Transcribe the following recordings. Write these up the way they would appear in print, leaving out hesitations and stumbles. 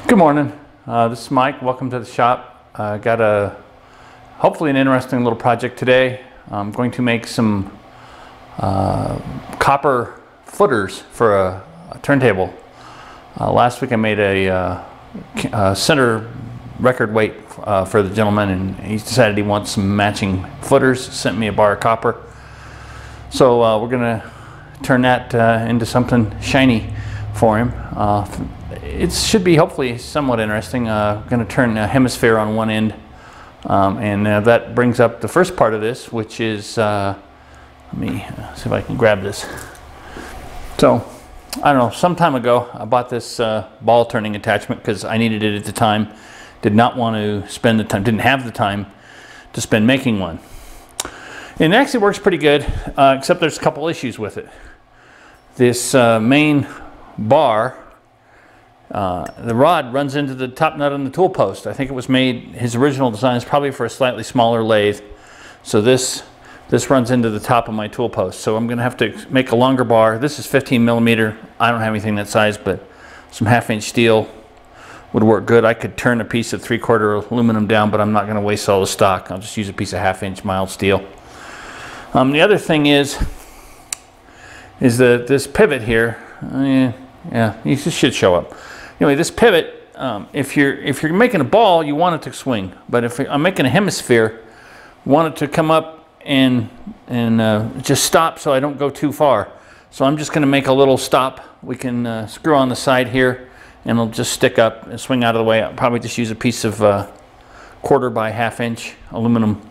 Good morning. This is Mike. Welcome to the shop. Got hopefully an interesting little project today. I'm going to make some copper footers for a turntable. Last week I made a center record weight for the gentleman, and he decided he wants some matching footers. Sent me a bar of copper. So we're going to turn that into something shiny for him. It should be hopefully somewhat interesting. Going to turn a hemisphere on one end, and that brings up the first part of this, which is let me see if I can grab this. So I don't know, some time ago I bought this ball turning attachment because I needed it at the time. Did not want to spend the time, didn't have the time to spend making one. And it actually works pretty good, except there's a couple issues with it. This main bar, the rod runs into the top nut on the tool post. I think it was made, his original design is probably for a slightly smaller lathe. So this runs into the top of my tool post. So I'm going to have to make a longer bar. This is 15 millimeter. I don't have anything that size, but some 1/2 inch steel would work good. I could turn a piece of 3/4 aluminum down, but I'm not going to waste all the stock. I'll just use a piece of 1/2 inch mild steel. The other thing is that this pivot here, yeah, it should show up. Anyway, this pivot, if you're making a ball, you want it to swing. But if I'm making a hemisphere, I want it to come up and just stop so I don't go too far. So I'm just going to make a little stop. We can screw on the side here, and it'll just stick up and swing out of the way. I'll probably just use a piece of 1/4 by 1/2 inch aluminum.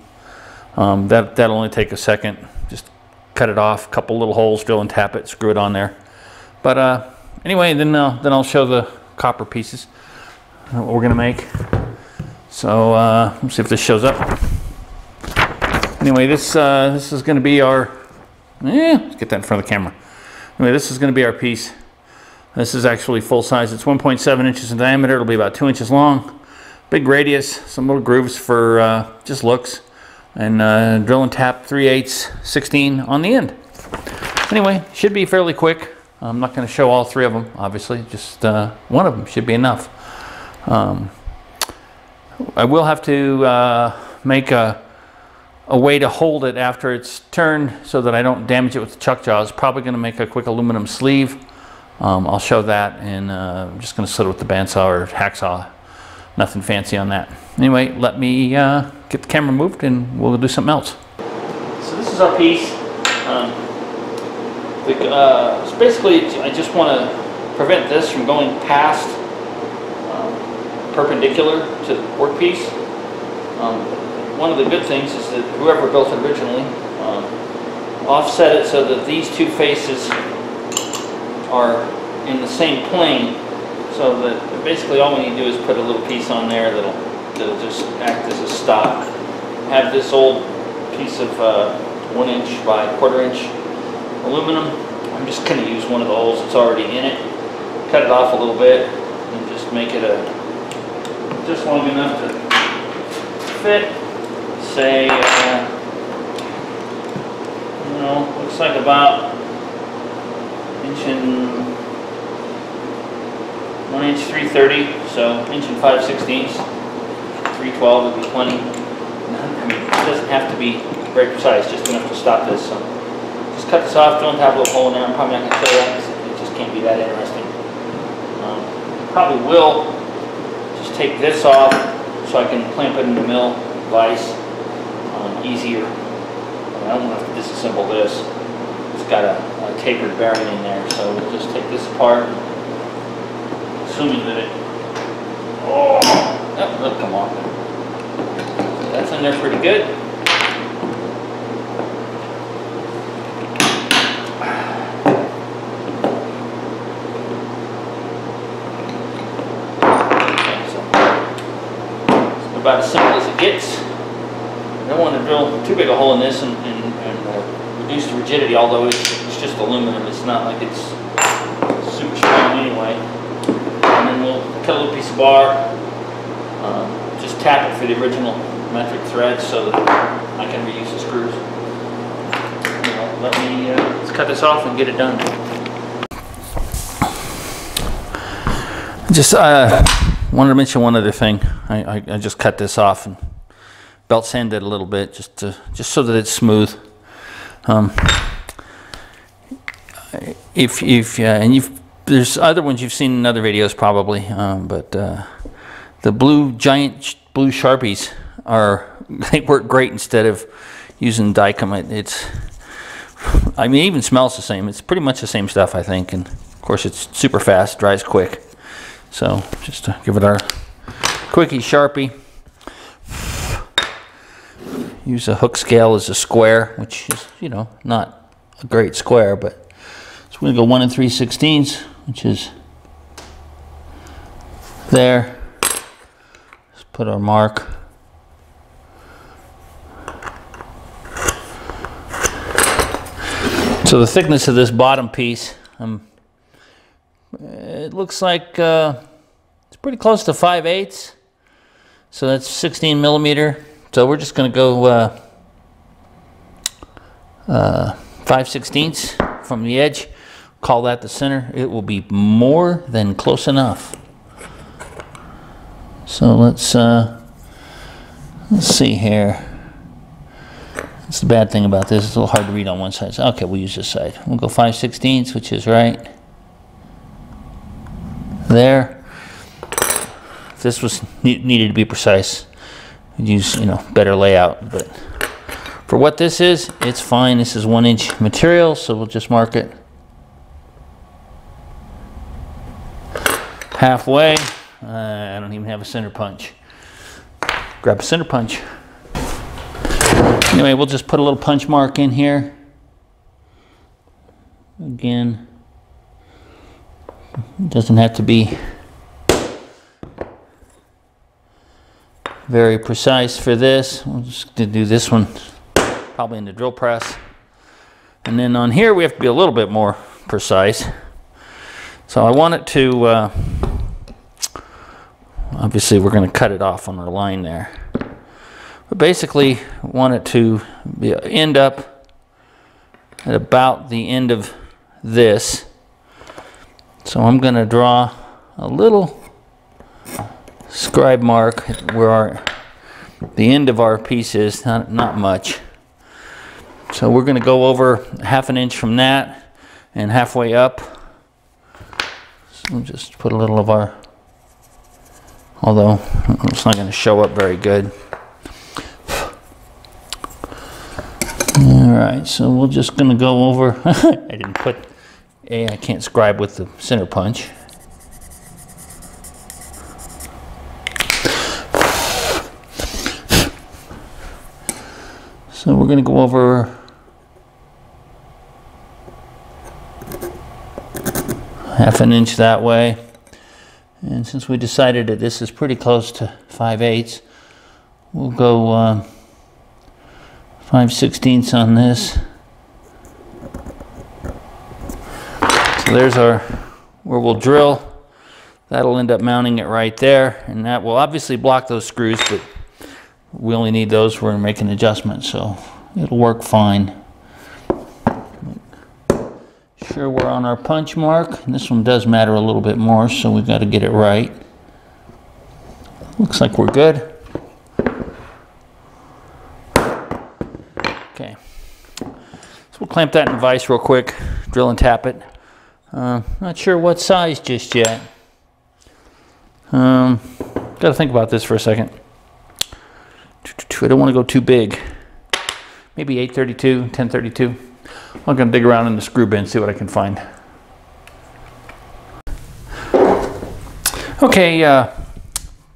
That'll only take a second. Just cut it off, a couple little holes, drill and tap it, screw it on there. But anyway, then I'll show the copper pieces, what we're gonna make. So let's see if this shows up. Anyway, this is gonna be our, let's get that in front of the camera. Anyway, this is gonna be our piece. This is actually full size. It's 1.7 inches in diameter. It'll be about 2 inches long. Big radius, some little grooves for just looks. And drill and tap 3/8 16 on the end. Anyway, should be fairly quick. I'm not going to show all three of them, obviously. Just one of them should be enough. I will have to make a way to hold it after it's turned so that I don't damage it with the chuck jaws. Probably going to make a quick aluminum sleeve. I'll show that, and I'm just going to slit it with the bandsaw or hacksaw. Nothing fancy on that. Anyway, let me get the camera moved and we'll do something else. So this is our piece. So basically, I just want to prevent this from going past perpendicular to the workpiece. One of the good things is that whoever built it originally offset it so that these two faces are in the same plane. So that basically all we need to do is put a little piece on there that'll just act as a stop. Have this old piece of 1 inch by 1/4 inch aluminum. I'm just going to use one of the holes that's already in it. Cut it off a little bit and just make it just long enough to fit. Say, you know, looks like about 1 inch 3/30, so 1 5/16. 3/12 would be plenty. I mean, it doesn't have to be very precise, just enough to stop this. So just cut this off, don't have a little hole in there. I'm probably not going to show that because it just can't be that interesting. Probably will just take this off so I can clamp it in the mill vise easier. I don't want to have to disassemble this. It's got a tapered bearing in there, so we'll just take this apart. Assuming that it, that'll come off. That's in there pretty good. Okay, so it's about as simple as it gets. I don't want to drill too big a hole in this and reduce the rigidity, although it's just aluminum. It's not like it's super strong anyway. And then we'll cut a little piece of bar, just tap it for the original metric threads so that I can reuse the screws. Let's cut this off and get it done. Just wanted to mention one other thing. I just cut this off and belt sanded it a little bit just so that it's smooth. There's other ones you've seen in other videos probably, but the giant blue Sharpies they work great instead of using Dykem. I mean, it even smells the same. It's pretty much the same stuff, I think, and of course it's super fast, dries quick. So just to give it our quickie Sharpie. Use a hook scale as a square, which is, you know, not a great square, but so we're gonna go 1 3/16, which is there. Let's put our mark. So the thickness of this bottom piece, it looks like it's pretty close to 5/8. So that's 16 millimeter. So we're just going to go 5/16 from the edge. Call that the center. It will be more than close enough. So let's see here. That's the bad thing about this. It's a little hard to read on one side. So, okay, we'll use this side. We'll go 5/16, which is right there. If this was needed to be precise, we'd use, you know, better layout. But for what this is, it's fine. This is 1-inch material, so we'll just mark it halfway. I don't even have a center punch. Grab a center punch. Anyway, we'll just put a little punch mark in here. Again, it doesn't have to be very precise for this. We'll just do this one probably in the drill press. And then on here we have to be a little bit more precise. So I want it to, obviously we're going to cut it off on our line there. But basically, I want it to end up at about the end of this. So I'm going to draw a little scribe mark where the end of our piece is, not much. So we're going to go over 1/2 inch from that and halfway up. So we'll just put a little of our, although it's not going to show up very good. Alright, so we're just going to go over, I can't scribe with the center punch. So we're going to go over half an inch that way. And since we decided that this is pretty close to 5/8, we'll go 5/16 on this. So there's where we'll drill. That'll end up mounting it right there, and that will obviously block those screws, but we only need those when we're making adjustments, so it'll work fine. Sure we're on our punch mark, and this one does matter a little bit more, so we've got to get it right. Looks like we're good. Okay, so we'll clamp that in the vise real quick, drill and tap it. Not sure what size just yet. Got to think about this for a second. I don't want to go too big. Maybe 832, 1032. I'm going to dig around in the screw bin, see what I can find. Okay,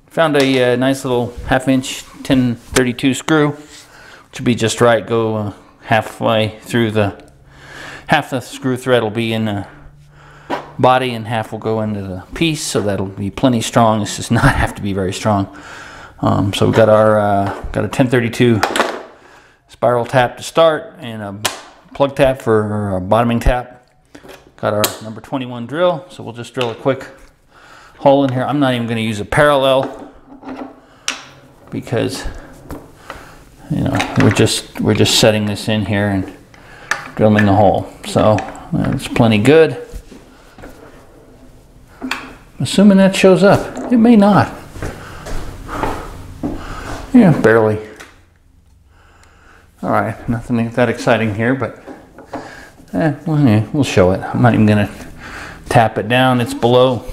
found a nice little 1/2 inch 1032 screw, which would be just right. Go halfway through half the screw thread will be in the body and half will go into the piece, so that'll be plenty strong. This does not have to be very strong. So we've got got a 1032 spiral tap to start and a plug tap for a bottoming tap. Got our number 21 drill, so we'll just drill a quick hole in here. I'm not even going to use a parallel because, you know, we're just setting this in here and drilling the hole. So that's plenty good. Assuming that shows up. it may not. Yeah, barely. All right, nothing that exciting here, but we'll show it. I'm not even gonna tap it down. It's below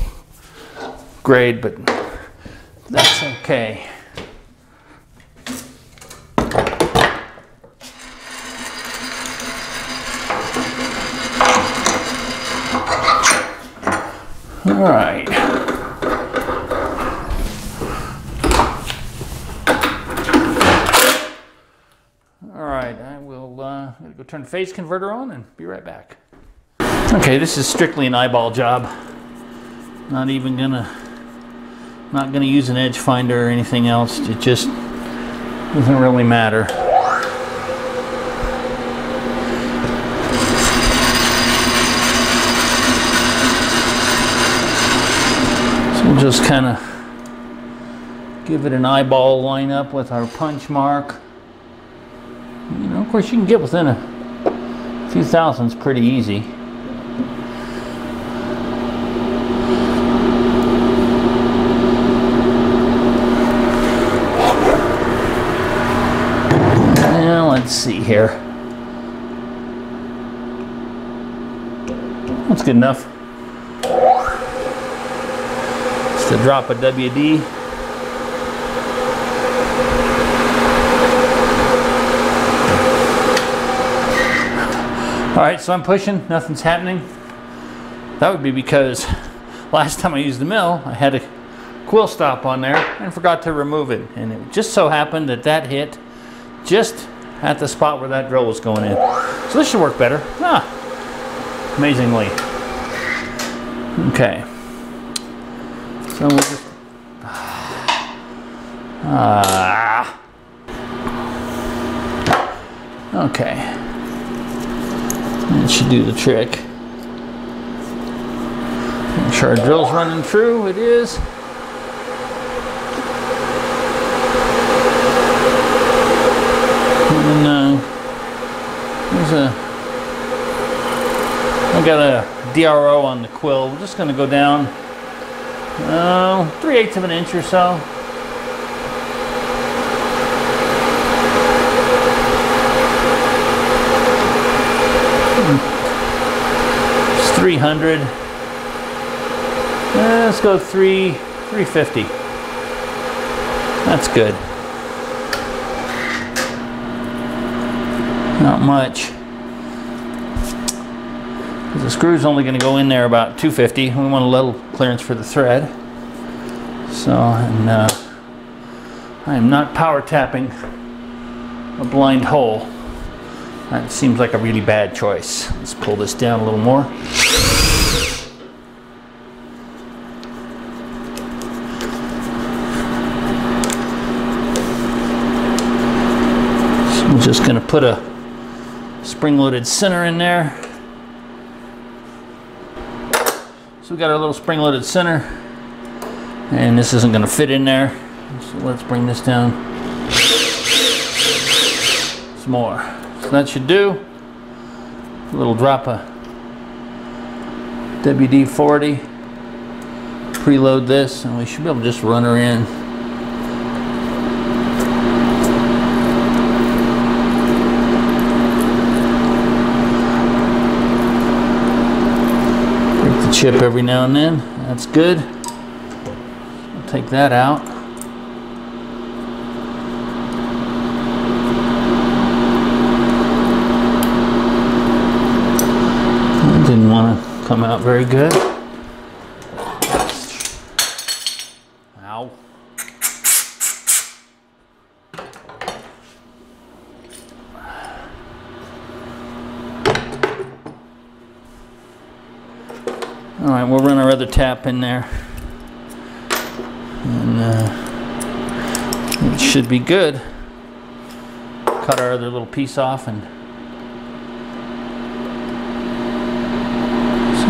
grade, but that's okay. All right. All right, I will go turn the phase converter on and be right back. Okay, this is strictly an eyeball job. Not gonna use an edge finder or anything else. It just doesn't really matter. So we'll just kind of give it an eyeball lineup with our punch mark. You know, of course, you can get within a few thousandths pretty easy. Now, let's see here. That's good enough. Just a drop of WD. All right, so I'm pushing, nothing's happening. That would be because last time I used the mill, I had a quill stop on there and forgot to remove it. And it just so happened that that hit just at the spot where that drill was going in. So this should work better. Amazingly. Okay. So we'll just... Okay. That should do the trick. Make sure our drill's running true. It is. And I got a DRO on the quill. We're just going to go down 3/8 of an inch or so. It's 300. Let's go 350. That's good. Not much. The screw's only going to go in there about 250. We want a little clearance for the thread. So, and I am not power tapping a blind hole. That seems like a really bad choice. Let's pull this down a little more. So I'm just going to put a spring-loaded center in there. So we got our little spring-loaded center, and this isn't going to fit in there. So let's bring this down some more. So that should do. A little drop of WD-40. Preload this, and we should be able to just run her in. Break the chip every now and then. That's good. I'll take that out. Didn't want to come out very good. Ow. All right, we'll run our other tap in there, and it should be good. Cut our other little piece off, and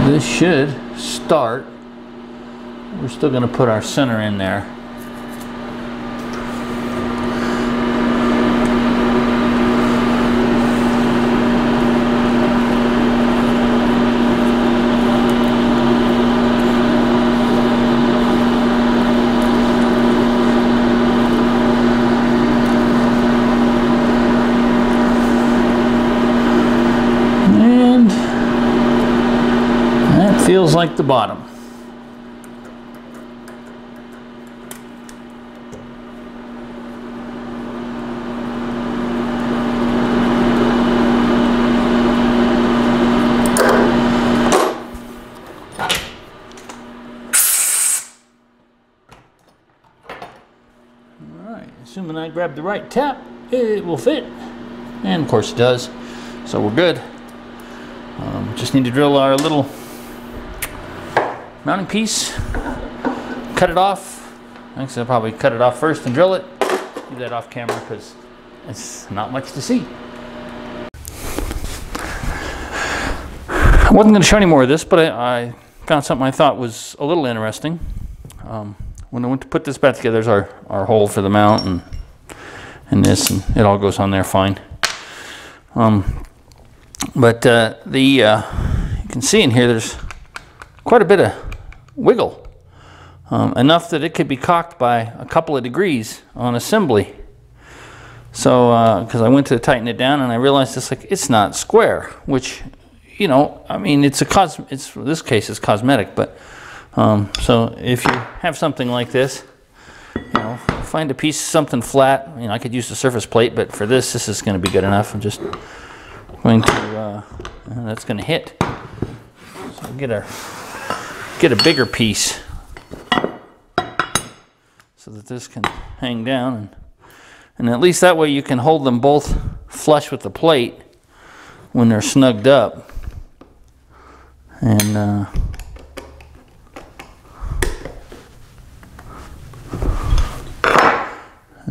this should start. We're still going to put our center in there. Feels like the bottom. Assuming I grab the right tap, it will fit. And of course it does. So we're good. Just need to drill our little mounting piece. Cut it off. I think I'll probably cut it off first and drill it. Do that off camera because it's not much to see. I wasn't going to show any more of this, but I found something I thought was a little interesting. When I went to put this back together, there's our hole for the mount and this, and it all goes on there fine. But you can see in here there's quite a bit of wiggle, enough that it could be cocked by a couple of degrees on assembly. So because I went to tighten it down and I realized it's not square, which, you know, I mean, in this case it's cosmetic, but so if you have something like this, you know, find a piece, something flat. You know, I could use the surface plate, but for this is going to be good enough. I'm just going to, that's going to hit. So get a bigger piece so that this can hang down, and at least that way you can hold them both flush with the plate when they're snugged up. And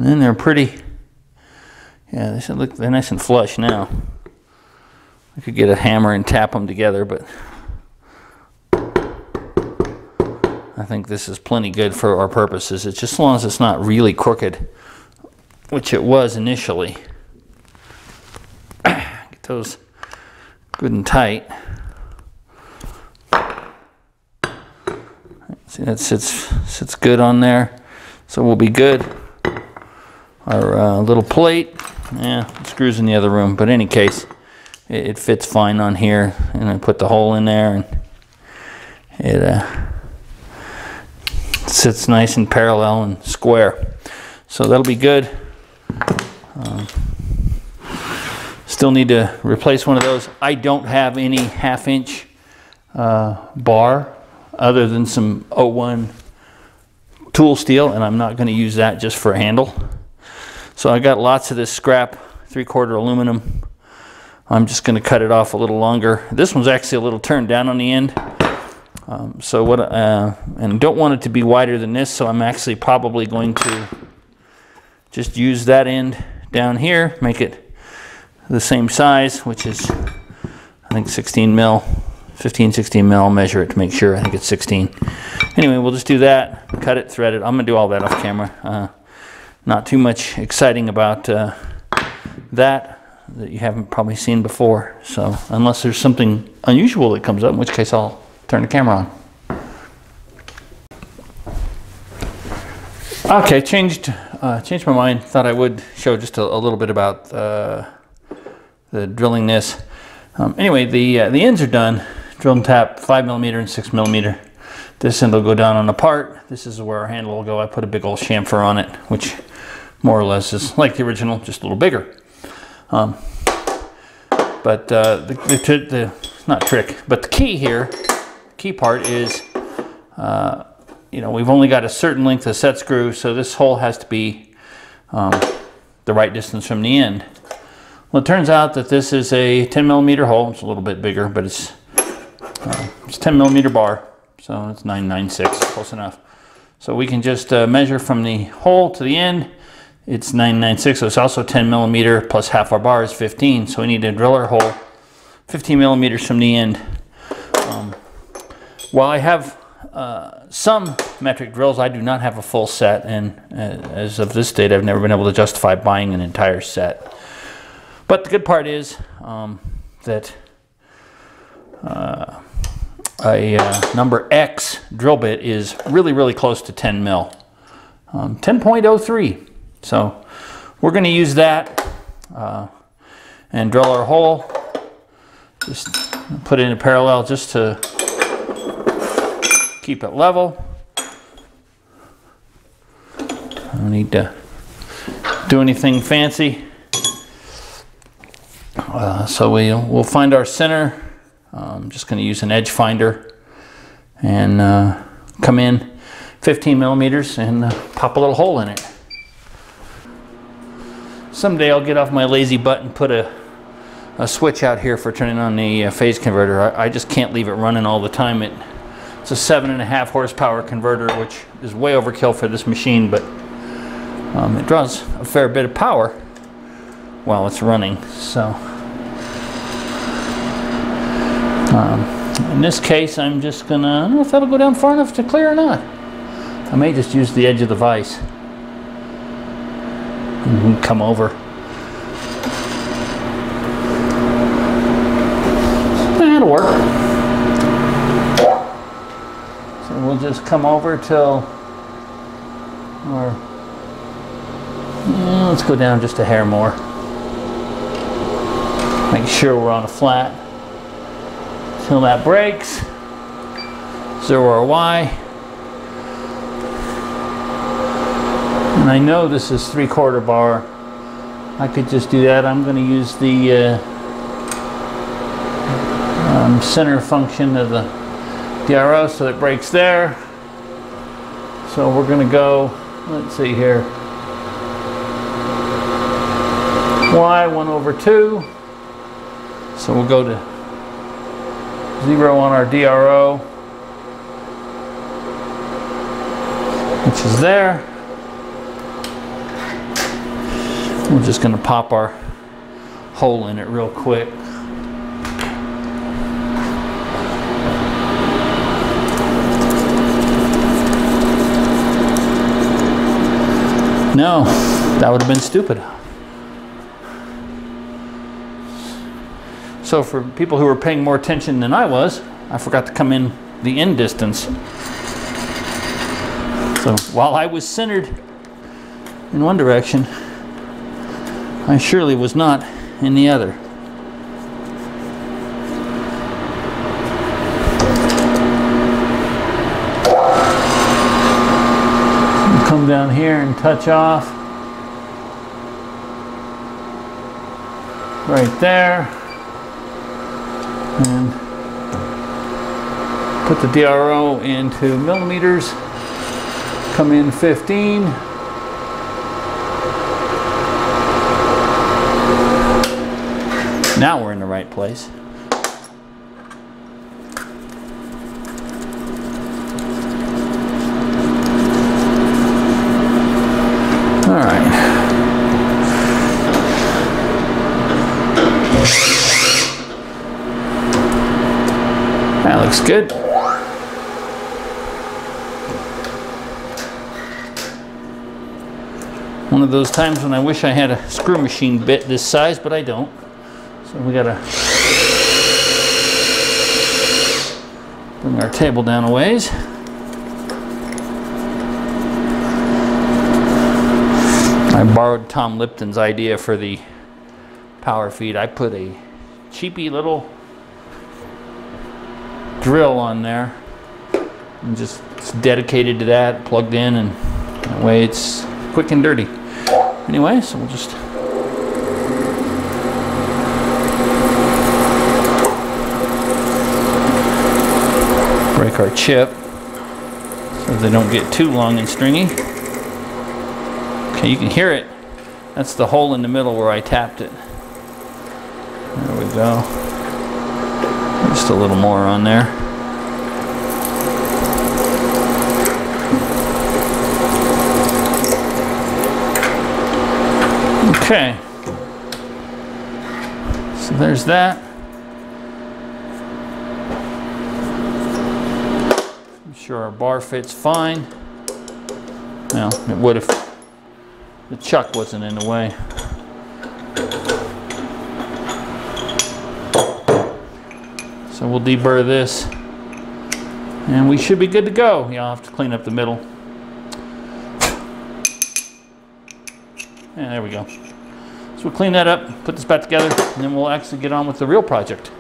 then they're pretty, yeah, they should look, they're nice and flush now. I could get a hammer and tap them together, but I think this is plenty good for our purposes. It's just as long as it's not really crooked, which it was initially. Get those good and tight. See, that sits good on there, so we'll be good. Our little plate, yeah, it screws in the other room, but in any case, it fits fine on here, and I put the hole in there, and it sits nice and parallel and square. So that'll be good. Still need to replace one of those. I don't have any 1/2 inch bar other than some 01 tool steel, and I'm not going to use that just for a handle. So I got lots of this scrap 3/4 aluminum. I'm just going to cut it off a little longer. This one's actually a little turned down on the end. So what? And I don't want it to be wider than this, so I'm actually probably going to just use that end down here, make it the same size, which is, I think, 16 mil, 15, 16 mil. I'll measure it to make sure. I think it's 16. Anyway, we'll just do that, cut it, thread it. I'm going to do all that off camera. Not too much exciting about that you haven't probably seen before. So unless there's something unusual that comes up, in which case I'll turn the camera on. Okay, changed my mind. Thought I would show just a little bit about the drilling this. Anyway, the ends are done. Drill and tap 5mm and 6mm. This end will go down on the part. This is where our handle will go. I put a big old chamfer on it, which more or less is like the original, just a little bigger. But not trick, but the key here, key part is, you know, we've only got a certain length of set screw, so this hole has to be the right distance from the end. Well, it turns out that this is a 10mm hole. It's a little bit bigger, but it's 10mm bar, so it's 996, close enough. So we can just measure from the hole to the end. It's 996, so it's also 10mm plus half our bar is 15. So we need to drill our hole 15mm from the end. While I have some metric drills, I do not have a full set, and as of this date, I've never been able to justify buying an entire set. But the good part is that a number X drill bit is really, really close to 10 mil, 10.03. So we're going to use that and drill our hole. Just put it in a parallel just to keep it level. I don't need to do anything fancy. So we'll find our center. I'm just going to use an edge finder and come in 15 millimeters and pop a little hole in it. Someday I'll get off my lazy butt and put a switch out here for turning on the phase converter. I just can't leave it running all the time. It's a 7.5 horsepower converter, which is way overkill for this machine, but it draws a fair bit of power while it's running. So in this case, I'm just gonna, I don't know if that'll go down far enough to clear or not. I may just use the edge of the vise and come over. That'll work. So we'll just come over till, or let's go down just a hair more. Make sure we're on a flat till that breaks. 0 Y. And I know this is 3/4 bar. I could just do that. I'm going to use the center function of the DRO so it breaks there. So we're going to go, let's see here, Y 1/2. So we'll go to 0 on our DRO, which is there. We're just going to pop our hole in it real quick. No, that would have been stupid. So for people who were paying more attention than I was, I forgot to come in the end distance. So while I was centered in one direction, I surely was not in the other. So come down here and touch off. Right there. And put the DRO into millimeters. Come in 15. Now we're in the right place. All right. That looks good. One of those times when I wish I had a screw machine bit this size, but I don't. So we gotta bring our table down a ways. I borrowed Tom Lipton's idea for the power feed. I put a cheapy little drill on there and just it's dedicated to that, plugged in, and that way it's quick and dirty. Anyway, so we'll just break our chip so they don't get too long and stringy. Okay, you can hear it. That's the hole in the middle where I tapped it. There we go. Just a little more on there. Okay. So there's that. I'm sure our bar fits fine. Well, it would if the chuck wasn't in the way. So we'll deburr this and we should be good to go. You'll have to clean up the middle. And there we go. So we'll clean that up, put this back together, and then we'll actually get on with the real project.